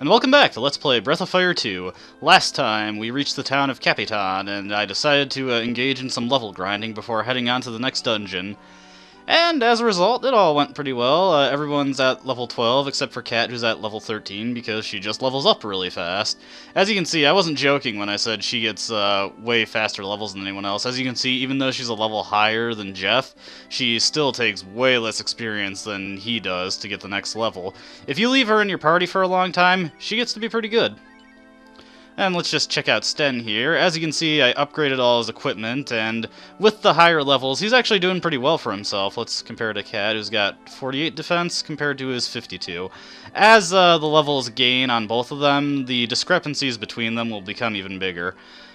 and welcome back to Let's Play Breath of Fire 2. Last time, we reached the town of Capitan, and I decided to engage in some level grinding before heading on to the next dungeon. And as a result, it all went pretty well. Everyone's at level 12, except for Kat, who's at level 13, because she just levels up really fast. As you can see, I wasn't joking when I said she gets way faster levels than anyone else. As you can see, even though she's a level higher than Jeff, she still takes way less experience than he does to get the next level. If you leave her in your party for a long time, she gets to be pretty good. And let's just check out Sten here. As you can see, I upgraded all his equipment, and with the higher levels, he's actually doing pretty well for himself. Let's compare to Kat, who's got 48 defense compared to his 52. As the levels gain on both of them, the discrepancies between them will become even bigger.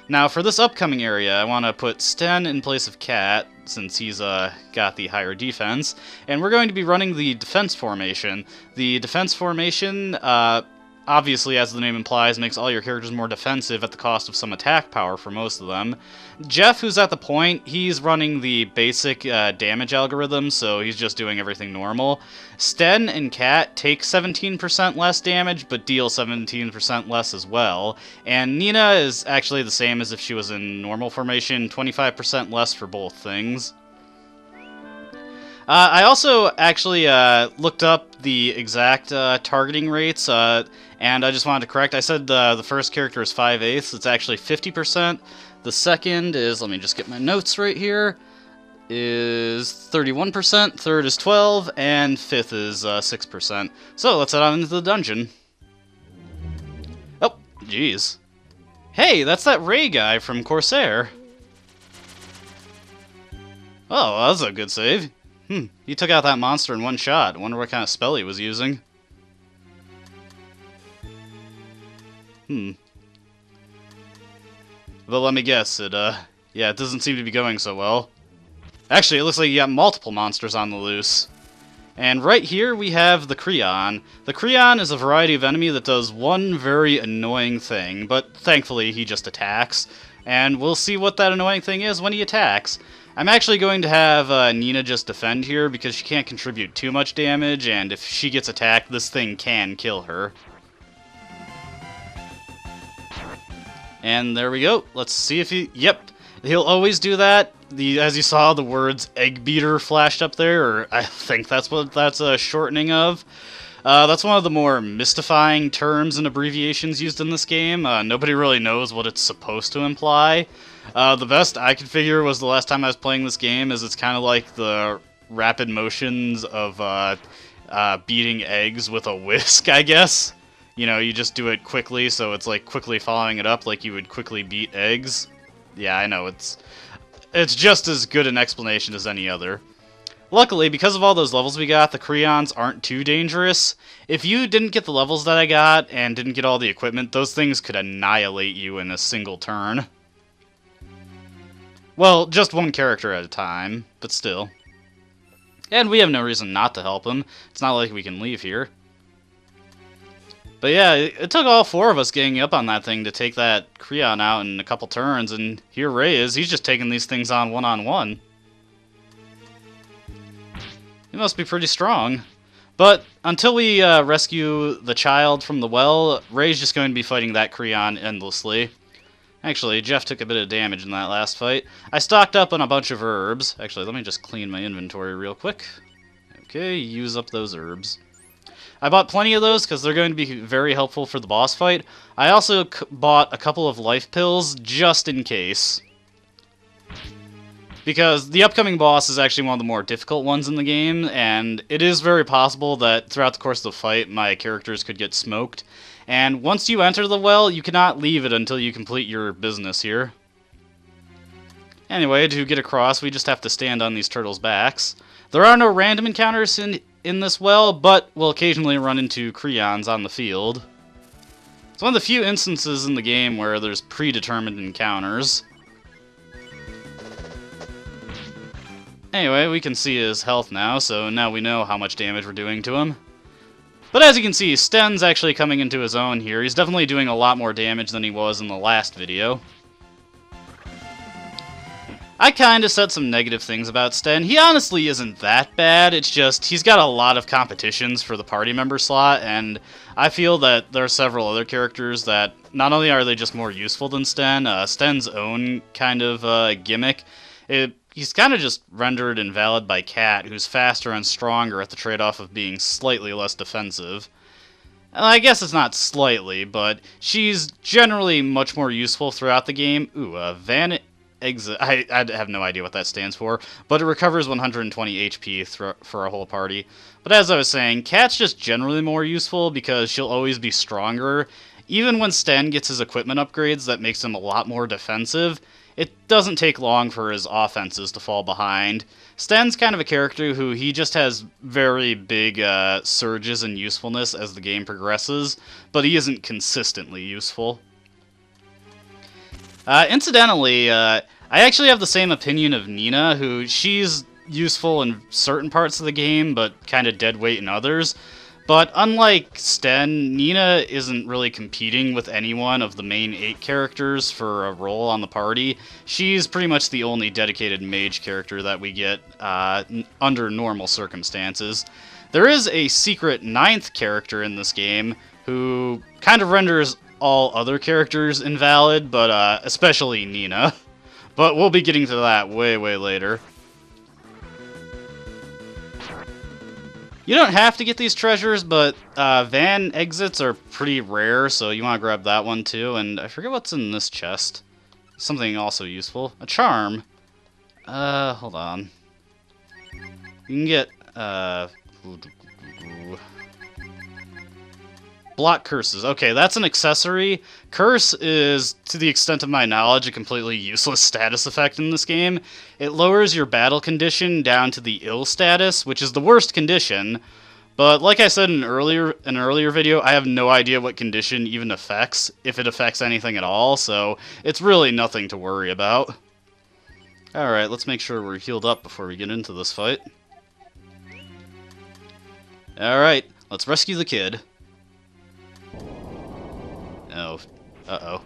Now, for this upcoming area, I want to put Sten in place of Kat, since he's got the higher defense, and we're going to be running the defense formation. The defense formation, obviously, as the name implies, makes all your characters more defensive at the cost of some attack power for most of them. Jeff, who's at the point, he's running the basic damage algorithm, so he's just doing everything normal. Sten and Kat take 17% less damage, but deal 17% less as well. And Nina is actually the same as if she was in normal formation, 25% less for both things. I also actually looked up the exact targeting rates, and I just wanted to correct. I said the first character is 5/8. It's actually 50%. The second is, let me just get my notes right here, is 31%, third is 12%, and fifth is 6%. So let's head on into the dungeon. Oh, jeez. Hey, that's that Ray guy from Corsair. Oh, that was a good save. He took out that monster in one shot. I wonder what kind of spell he was using. But let me guess, it doesn't seem to be going so well. Actually, it looks like you got multiple monsters on the loose. And right here we have the Creon. The Creon is a variety of enemy that does one very annoying thing, but thankfully he just attacks. And we'll see what that annoying thing is when he attacks. I'm actually going to have Nina just defend here because she can't contribute too much damage, and if she gets attacked, this thing can kill her. And there we go. Let's see if he... Yep, he'll always do that. As you saw, the words egg beater flashed up there, or I think that's what that's a shortening of. That's one of the more mystifying terms and abbreviations used in this game. Nobody really knows what it's supposed to imply. The best I could figure was the last time I was playing this game is it's kind of like the rapid motions of beating eggs with a whisk, I guess. You know, you just do it quickly, so it's like quickly following it up like you would quickly beat eggs. Yeah, I know, it's just as good an explanation as any other. Luckily, because of all those levels we got, the Creons aren't too dangerous. If you didn't get the levels that I got and didn't get all the equipment, those things could annihilate you in a single turn. Well, just one character at a time, but still. And we have no reason not to help him. It's not like we can leave here. But yeah, it took all four of us ganging up on that thing to take that Creon out in a couple turns, and here Ray is. He's just taking these things on one-on-one. He must be pretty strong. But until we rescue the child from the well, Ray's just going to be fighting that Creon endlessly. Actually, Jeff took a bit of damage in that last fight. I stocked up on a bunch of herbs. Actually, let me just clean my inventory real quick. Okay, use up those herbs. I bought plenty of those because they're going to be very helpful for the boss fight. I also bought a couple of life pills just in case. Because the upcoming boss is actually one of the more difficult ones in the game, and it is very possible that throughout the course of the fight, my characters could get smoked. And once you enter the well, you cannot leave it until you complete your business here. Anyway, to get across, we just have to stand on these turtles' backs. There are no random encounters in this well, but we'll occasionally run into Creons on the field. It's one of the few instances in the game where there's predetermined encounters. Anyway, we can see his health now, so now we know how much damage we're doing to him. But as you can see, Sten's actually coming into his own here. He's definitely doing a lot more damage than he was in the last video. I kind of said some negative things about Sten. He honestly isn't that bad, it's just he's got a lot of competitions for the party member slot, and I feel that there are several other characters that not only are they just more useful than Sten, Sten's own kind of gimmick, he's kind of just rendered invalid by Cat, who's faster and stronger at the trade-off of being slightly less defensive. I guess it's not slightly, but she's generally much more useful throughout the game. Ooh, Van Exit. I have no idea what that stands for, but it recovers 120 HP for a whole party. But as I was saying, Cat's just generally more useful because she'll always be stronger. Even when Sten gets his equipment upgrades that makes him a lot more defensive, it doesn't take long for his offenses to fall behind. Sten's kind of a character who he just has very big surges in usefulness as the game progresses, but he isn't consistently useful. Incidentally, I actually have the same opinion of Nina, who she's useful in certain parts of the game, but kind of dead weight in others. But unlike Sten, Nina isn't really competing with anyone of the main 8 characters for a role on the party. She's pretty much the only dedicated mage character that we get under normal circumstances. There is a secret 9th character in this game who kind of renders all other characters invalid, but especially Nina. But we'll be getting to that way later. You don't have to get these treasures, but van exits are pretty rare, so you want to grab that one too. And I forget what's in this chest. Something also useful. A charm. Hold on. You can get, block curses. Okay, that's an accessory. Curse is, to the extent of my knowledge, a completely useless status effect in this game. It lowers your battle condition down to the ill status, which is the worst condition. But like I said in an earlier video, I have no idea what condition even affects, if it affects anything at all, so it's really nothing to worry about. Alright, let's make sure we're healed up before we get into this fight. Alright, let's rescue the kid. Oh, uh-oh.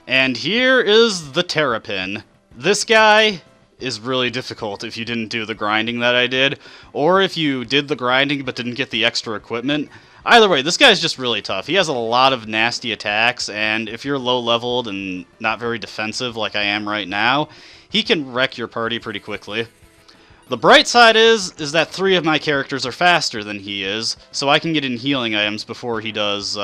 And here is the Terrapin. This guy is really difficult if you didn't do the grinding that I did, or if you did the grinding but didn't get the extra equipment. Either way, this guy's just really tough. He has a lot of nasty attacks, and if you're low-leveled and not very defensive like I am right now, he can wreck your party pretty quickly. The bright side is that 3 of my characters are faster than he is, so I can get in healing items before he does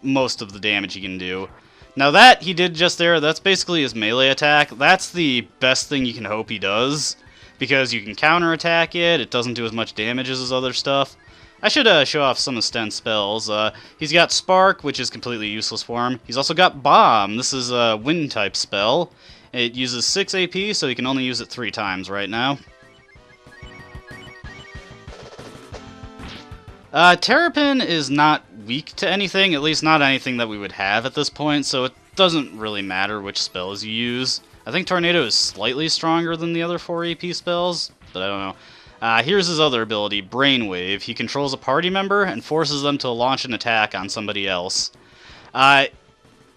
most of the damage he can do. Now that he did just there, that's basically his melee attack. That's the best thing you can hope he does, because you can counterattack it, it doesn't do as much damage as his other stuff. I should show off some of Sten's spells. He's got Spark, which is completely useless for him. He's also got Bomb. This is a wind-type spell. It uses 6 AP, so he can only use it 3 times right now. Terrapin is not weak to anything, at least not anything that we would have at this point, so it doesn't really matter which spells you use. I think Tornado is slightly stronger than the other 4 AP spells, but I don't know. Here's his other ability, Brainwave. He controls a party member and forces them to launch an attack on somebody else.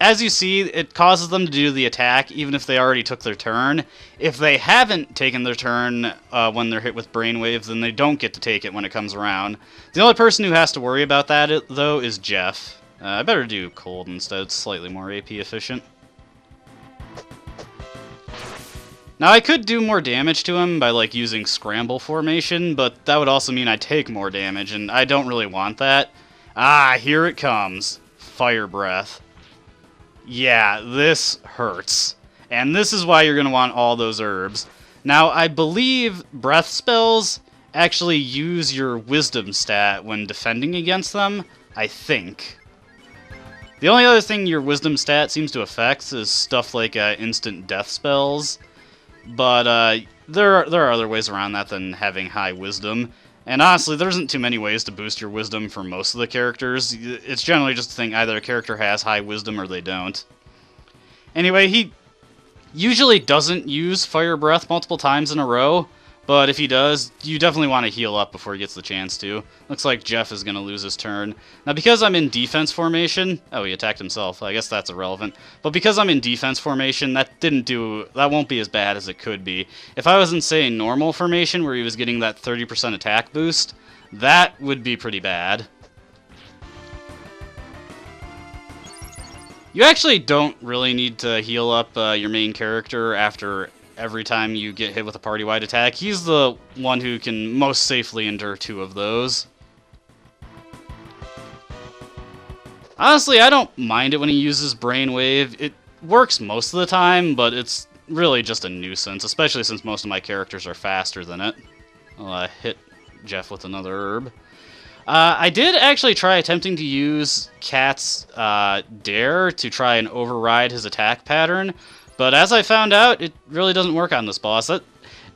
As you see, it causes them to do the attack even if they already took their turn. If they haven't taken their turn when they're hit with Brainwave, then they don't get to take it when it comes around. The only person who has to worry about that, though, is Jeff. I better do Cold instead, it's slightly more AP efficient. Now, I could do more damage to him by, like, using Scramble Formation, but that would also mean I take more damage, and I don't really want that. Ah, here it comes. Fire Breath. Yeah, this hurts. And this is why you're going to want all those herbs. Now, I believe breath spells actually use your wisdom stat when defending against them, I think. The only other thing your wisdom stat seems to affect is stuff like instant death spells. But there are other ways around that than having high wisdom. And honestly, there isn't too many ways to boost your wisdom for most of the characters. It's generally just a thing, either a character has high wisdom or they don't. Anyway, he usually doesn't use Fire Breath multiple times in a row, But if he does, you definitely want to heal up before he gets the chance to. Looks like Jeff is going to lose his turn. Now, because I'm in defense formation... Oh, he attacked himself. I guess that's irrelevant. But because I'm in defense formation, that won't be as bad as it could be. If I was in, say, normal formation, where he was getting that 30% attack boost, that would be pretty bad. You actually don't really need to heal up your main character after every time you get hit with a party-wide attack. He's the one who can most safely endure 2 of those. Honestly, I don't mind it when he uses Brainwave. It works most of the time, but it's really just a nuisance, especially since most of my characters are faster than it. I'll hit Jeff with another herb. I did actually try attempting to use Cat's Dare to try and override his attack pattern, but as I found out, it really doesn't work on this boss.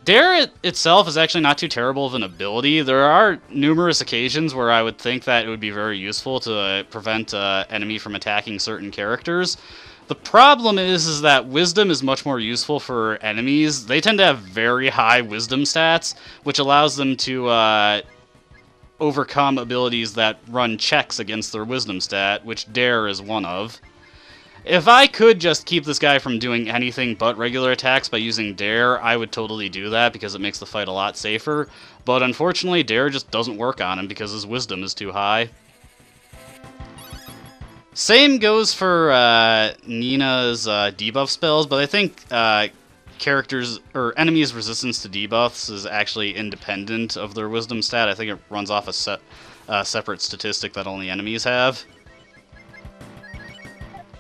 Dare itself is actually not too terrible of an ability. There are numerous occasions where I would think that it would be very useful to prevent an enemy from attacking certain characters. The problem is that Wisdom is much more useful for enemies. They tend to have very high Wisdom stats, which allows them to overcome abilities that run checks against their Wisdom stat, which Dare is one of. If I could just keep this guy from doing anything but regular attacks by using Dare, I would totally do that because it makes the fight a lot safer. But unfortunately, Dare just doesn't work on him because his Wisdom is too high. Same goes for Nina's debuff spells, but I think characters or enemies' resistance to debuffs is actually independent of their Wisdom stat. I think it runs off a separate statistic that only enemies have.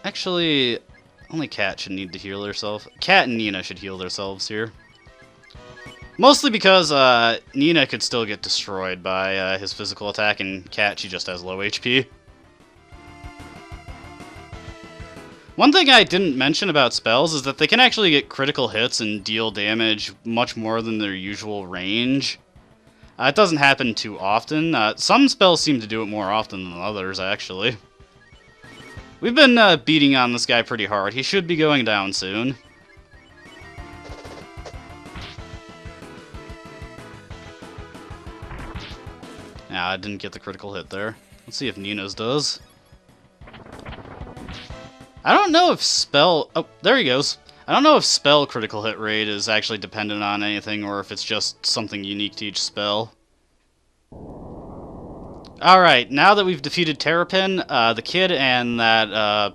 Actually, only Cat should need to heal herself. Cat and Nina should heal themselves here. Mostly because Nina could still get destroyed by his physical attack, and Cat, she just has low HP. One thing I didn't mention about spells is that they can actually get critical hits and deal damage much more than their usual range. It doesn't happen too often. Some spells seem to do it more often than others, actually. We've been beating on this guy pretty hard. He should be going down soon. Nah, I didn't get the critical hit there. Let's see if Nina's does. I don't know if spell... Oh, there he goes. I don't know if spell critical hit rate is actually dependent on anything or if it's just something unique to each spell. Alright, now that we've defeated Terrapin, the kid and that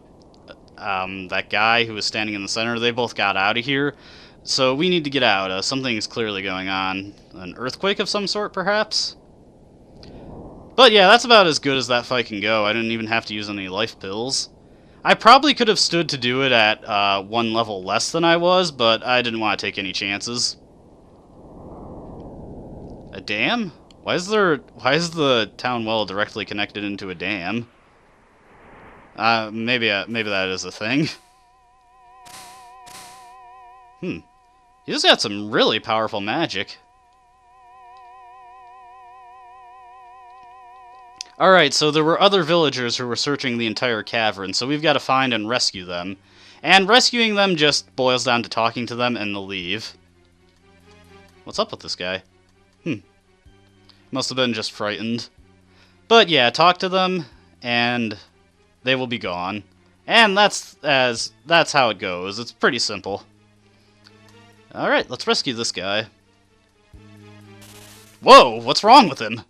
guy who was standing in the center, they both got out of here. So we need to get out. Something's clearly going on. An earthquake of some sort, perhaps? But yeah, that's about as good as that fight can go. I didn't even have to use any life pills. I probably could have stood to do it at one level less than I was, but I didn't want to take any chances. A dam? Why is the town well directly connected into a dam? Maybe that is a thing. He just got some really powerful magic. Alright, so there were other villagers who were searching the entire cavern, so we've got to find and rescue them. And rescuing them just boils down to talking to them and they'll leave. What's up with this guy? Must have been just frightened. But yeah, talk to them, and they will be gone. And that's how it goes. It's pretty simple. Alright, let's rescue this guy. Whoa, what's wrong with him?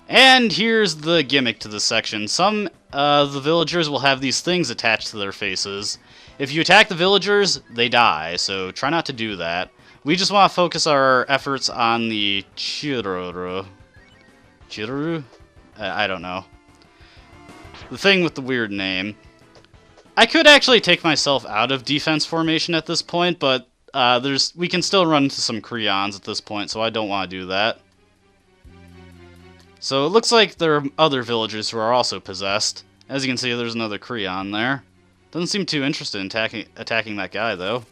And here's the gimmick to this section. Some the villagers will have these things attached to their faces. If you attack the villagers, they die, so try not to do that. We just want to focus our efforts on the Chiruru. Chiruru? I don't know. The thing with the weird name. I could actually take myself out of defense formation at this point, but we can still run into some Creons at this point, so I don't want to do that. So it looks like there are other villagers who are also possessed. As you can see, there's another Creon there. Doesn't seem too interested in attacking that guy, though.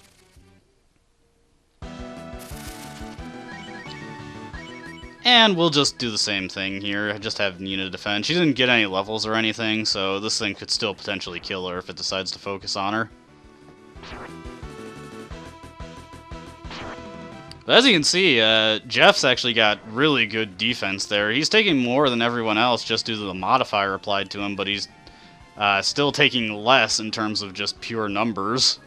And we'll just do the same thing here, just have Nina defend. She didn't get any levels or anything, so this thing could still potentially kill her if it decides to focus on her. But as you can see, Jeff's actually got really good defense there. He's taking more than everyone else just due to the modifier applied to him, but he's still taking less in terms of just pure numbers.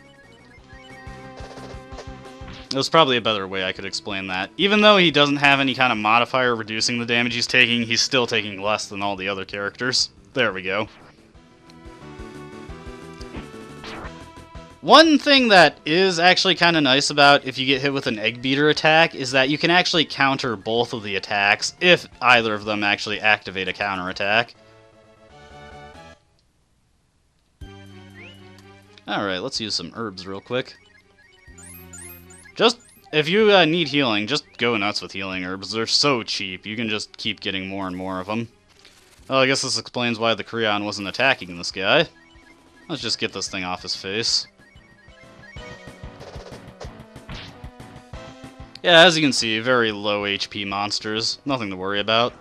There's probably a better way I could explain that. Even though he doesn't have any kind of modifier reducing the damage he's still taking less than all the other characters. There we go. One thing that is actually kind of nice about if you get hit with an egg beater attack is that you can actually counter both of the attacks if either of them actually activate a counter attack. Alright, let's use some herbs real quick. Just, if you need healing, just go nuts with healing herbs. They're so cheap, you can just keep getting more and more of them. Well, I guess this explains why the Creon wasn't attacking this guy. Let's just get this thing off his face. Yeah, as you can see, very low HP monsters. Nothing to worry about.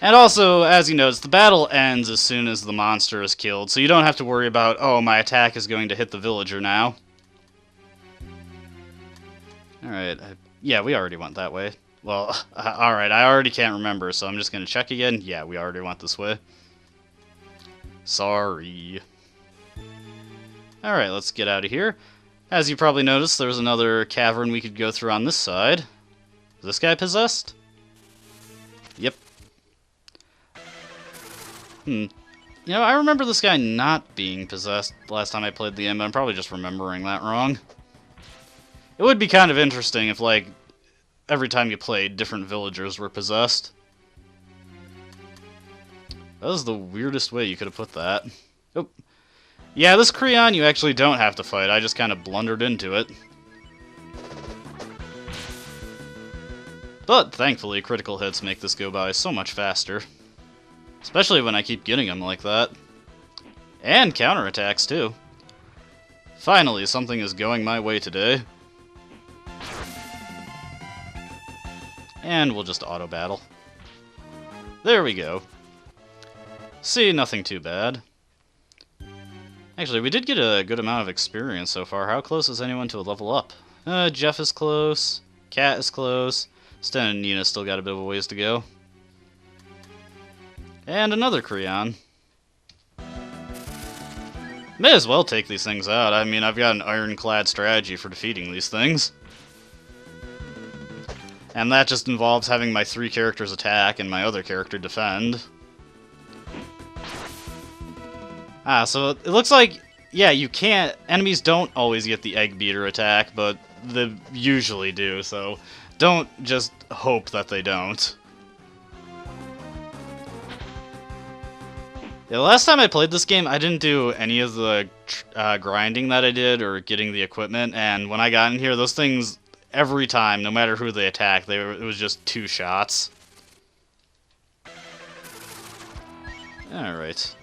And also, as you notice, the battle ends as soon as the monster is killed, so you don't have to worry about, oh, my attack is going to hit the villager now. Alright, yeah, we already went that way. Well, alright, I already can't remember, so I'm just going to check again. Yeah, we already went this way. Sorry. Alright, let's get out of here. As you probably noticed, there's another cavern we could go through on this side. Is this guy possessed? Yep. You know, I remember this guy not being possessed last time I played the game, but I'm probably just remembering that wrong. It would be kind of interesting if, like, every time you played, different villagers were possessed. That was the weirdest way you could have put that. Oh. Yeah, this Creon you actually don't have to fight, I just kind of blundered into it. But, thankfully, critical hits make this go by so much faster. Especially when I keep getting them like that. And counterattacks, too. Finally, something is going my way today. And we'll just auto-battle. There we go. See, nothing too bad. Actually, we did get a good amount of experience so far. How close is anyone to a level up? Jeff is close. Cat is close. Sten and Nina still got a bit of a ways to go. And another Creon. May as well take these things out. I mean, I've got an ironclad strategy for defeating these things. And that just involves having my 3 characters attack and my other character defend. Ah, so it looks like, yeah, you can't, enemies don't always get the egg beater attack, but they usually do, so don't just hope that they don't. Yeah, the last time I played this game, I didn't do any of the grinding that I did or getting the equipment, and when I got in here, those things, every time, no matter who they attack, it was just 2 shots. Alright.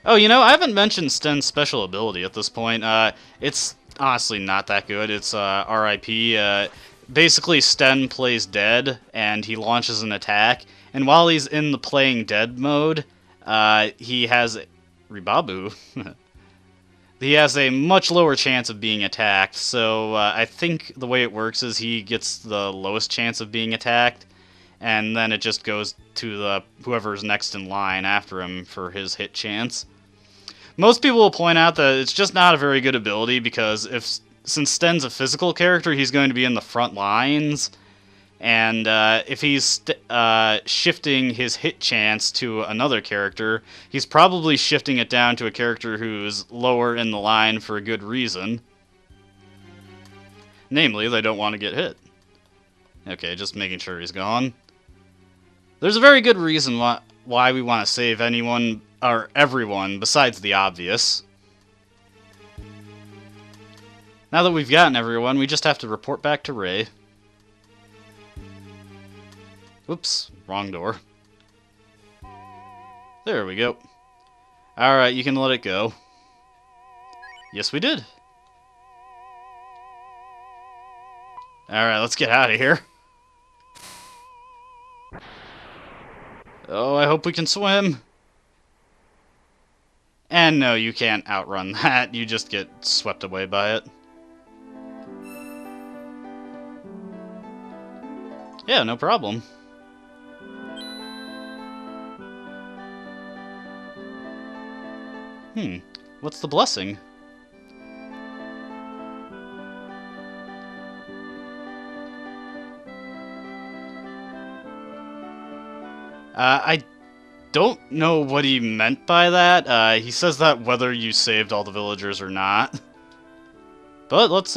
Oh, you know, I haven't mentioned Sten's special ability at this point. It's honestly not that good. It's RIP. Basically, Sten plays dead, and he launches an attack. And while he's in the playing dead mode, he has... Ribabu. He has a much lower chance of being attacked. So I think the way it works is he gets the lowest chance of being attacked, and then it just goes to the whoever's next in line after him for his hit chance. Most people will point out that it's just not a very good ability because since Sten's a physical character, he's going to be in the front lines, and if he's shifting his hit chance to another character, he's probably shifting it down to a character who's lower in the line for a good reason. Namely, they don't want to get hit. Okay, just making sure he's gone. There's a very good reason why we want to save anyone or everyone besides the obvious. Now that we've gotten everyone, we just have to report back to Ray. Whoops, wrong door. There we go. Alright, you can let it go. Yes, we did. Alright, let's get out of here. Oh, I hope we can swim. And no, you can't outrun that. You just get swept away by it. Yeah, no problem. What's the blessing? I don't know what he meant by that. He says that whether you saved all the villagers or not. But let's,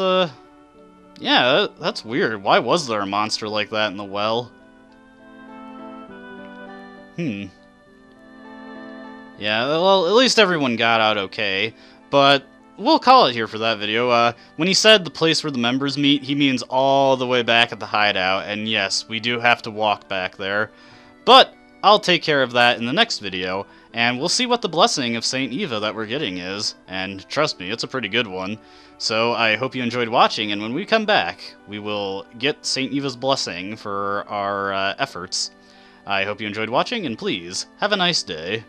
yeah, that's weird. Why was there a monster like that in the well? Yeah, well, at least everyone got out okay. But we'll call it here for that video. When he said the place where the members meet, he means all the way back at the hideout. And yes, we do have to walk back there. But I'll take care of that in the next video, and we'll see what the blessing of St. Eva that we're getting is, and trust me, it's a pretty good one. So I hope you enjoyed watching, and when we come back, we will get St. Eva's blessing for our efforts. I hope you enjoyed watching, and please, have a nice day.